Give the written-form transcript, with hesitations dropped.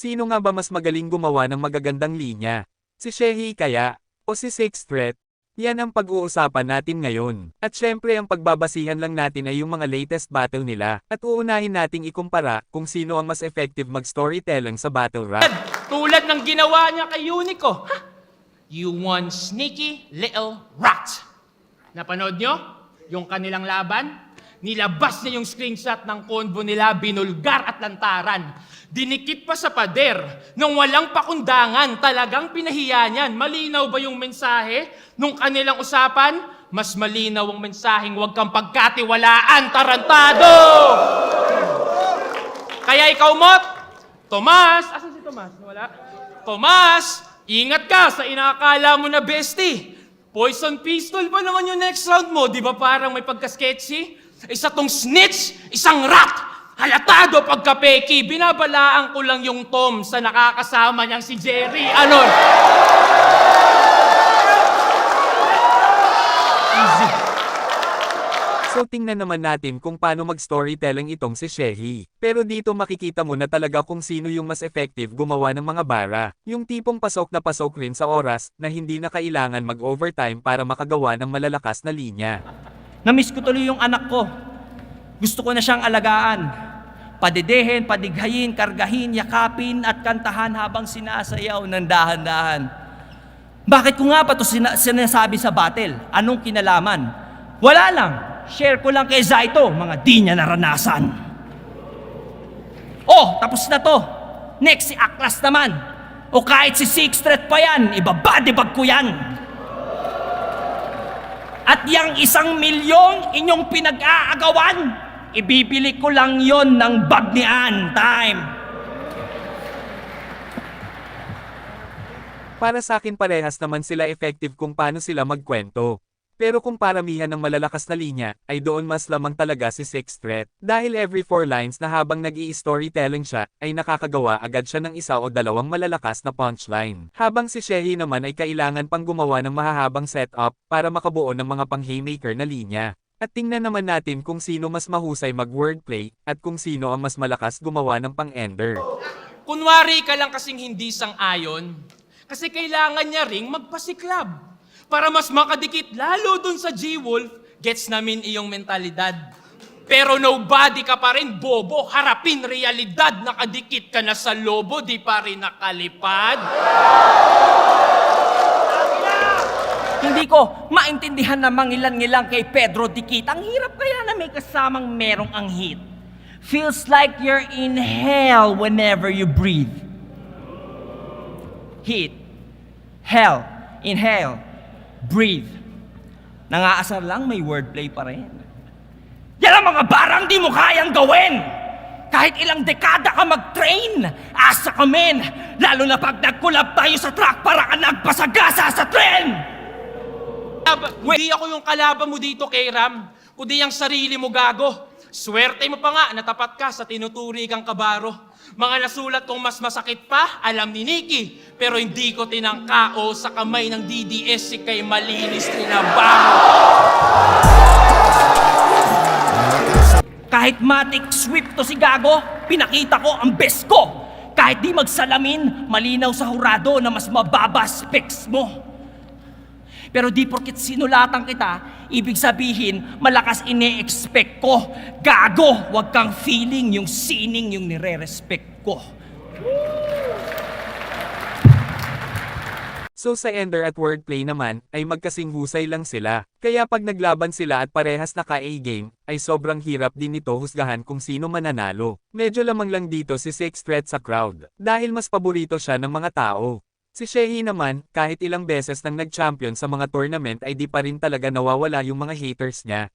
Sino nga ba mas magaling gumawa ng magagandang linya? Si Shehi kaya? O si Sixth Threat? Yan ang pag-uusapan natin ngayon. At syempre ang pagbabasihan lang natin ay yung mga latest battle nila. At uunahin nating ikumpara kung sino ang mas effective mag-storytelling sa battle rap. Tulad ng ginawa niya kay Unico. Ha? You one sneaky little rat. Napanood nyo? Yung kanilang laban? Nilabas niya yung screenshot ng convo nila, binulgar at lantaran. Dinikit pa sa pader, nang walang pakundangan, talagang pinahiya niyan. Malinaw ba yung mensahe nung kanilang usapan? Mas malinaw ang mensaheng huwag kang pagkatiwalaan, tarantado! Kaya ikaw, Mot, Tomas, asan si Tomas? Wala? Tomas, ingat ka sa inakala mo na bestie. Poison pistol ba naman yung next round mo? Di ba parang may pagka-sketchy? Isa tong snitch, isang rat! Halatado pagka-peki, binabalaan ko lang yung Tom sa nakakasama niyang si Jerry. Ano? Easy. So tingnan naman natin kung paano mag-storytelling itong si Shehi. Pero dito makikita mo na talaga kung sino yung mas effective gumawa ng mga bara. Yung tipong pasok na pasok rin sa oras na hindi na kailangan mag-overtime para makagawa ng malalakas na linya. Namiss ko tuloy yung anak ko. Gusto ko na siyang alagaan. Padedehin, padighayin, kargahin, yakapin at kantahan habang sinasayaw ng dahan-dahan. Bakit ko nga pa ito sinasabi sa battle? Anong kinalaman? Wala lang. Share ko lang kay Zaito, mga di niya naranasan. Oh, tapos na to. Next si Aklas naman. O kahit si Sixth Threat pa yan, ibabadibag ko yan. At yang 1,000,000 inyong pinag-aagawan, ibibili ko lang yon ng bag ni Ann. Time. Para sa akin parehas naman sila effective kung paano sila magkwento. Pero kung paramihan ng malalakas na linya, ay doon mas lamang talaga si Sixth Threat. Dahil every 4 lines na habang nag-i-storytelling siya, ay nakakagawa agad siya ng 1 o 2 malalakas na punchline. Habang si Shehi naman ay kailangan pang gumawa ng mahahabang setup para makabuo ng mga pang-haymaker na linya. At tingnan naman natin kung sino mas mahusay mag-wordplay, at kung sino ang mas malakas gumawa ng pang-ender. Kunwari ka lang kasing hindi sang-ayon, kasi kailangan niya ring magpasiklab. Para mas makadikit lalo dun sa G-Wolf, gets namin iyong mentalidad. Pero nobody ka pa rin, bobo, harapin realidad, nakadikit ka na sa lobo, di pa rin nakalipad. Hindi ko maintindihan na mangilan-ngilang kay Pedro Dikit. Ang hirap kaya na may kasamang merong anghit. Feels like you're in hell whenever you breathe. Heat. Hell. Inhale. Breathe. Nangaasar lang, may wordplay pa rin. Yan ang mga barang di mo kayang gawin! Kahit ilang dekada ka mag-train, asa ka men! Lalo na pag nag-collab tayo sa track para ka nagpasagasa sa tren! Hindi ako yung kalaban mo dito, K-Ram, kundi ang sarili mo, gago. Swerte mo pa nga, natapat ka sa tinuturi kang kabaro. Mga nasulat kong mas masakit pa, alam ni Nikki. Pero hindi ko tinangkao sa kamay ng DDS si kay malinis tinabaho. Kahit matik sweep to si Gago, pinakita ko ang best ko. Kahit di magsalamin, malinaw sa hurado na mas mababa specs mo. Pero di porkit sinulatan kita, ibig sabihin, malakas ine-expect ko. Gago, wag kang feeling yung sining yung nire-respect ko. So sa ender at wordplay naman, ay magkasing husay lang sila. Kaya pag naglaban sila at parehas na ka-A-game, ay sobrang hirap din nito husgahan kung sino mananalo. Medyo lamang lang dito si Sixth Threat sa crowd, dahil mas paborito siya ng mga tao. Si Shehi naman, kahit ilang beses nang nag-champion sa mga tournament ay di pa rin talaga nawawala yung mga haters niya.